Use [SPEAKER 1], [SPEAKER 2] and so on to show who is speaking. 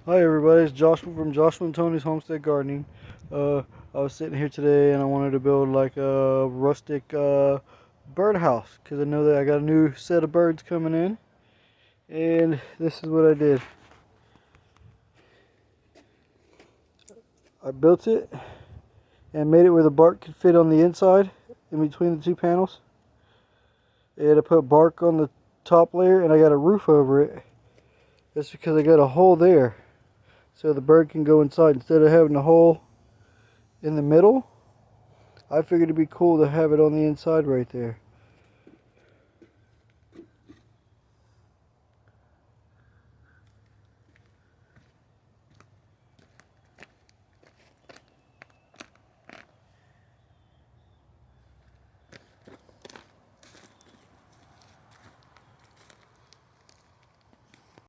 [SPEAKER 1] Hi everybody, it's Joshua from Joshua and Tony's Homestead Gardening. I was sitting here today and I wanted to build like a rustic birdhouse because I know that I got a new set of birds coming in, and this is what I did. I built it and made it where the bark could fit on the inside in between the two panels. And I put bark on the top layer and I got a roof over it. That's because I got a hole there so the bird can go inside instead of having a hole in the middle. I figured it'd be cool to have it on the inside right there.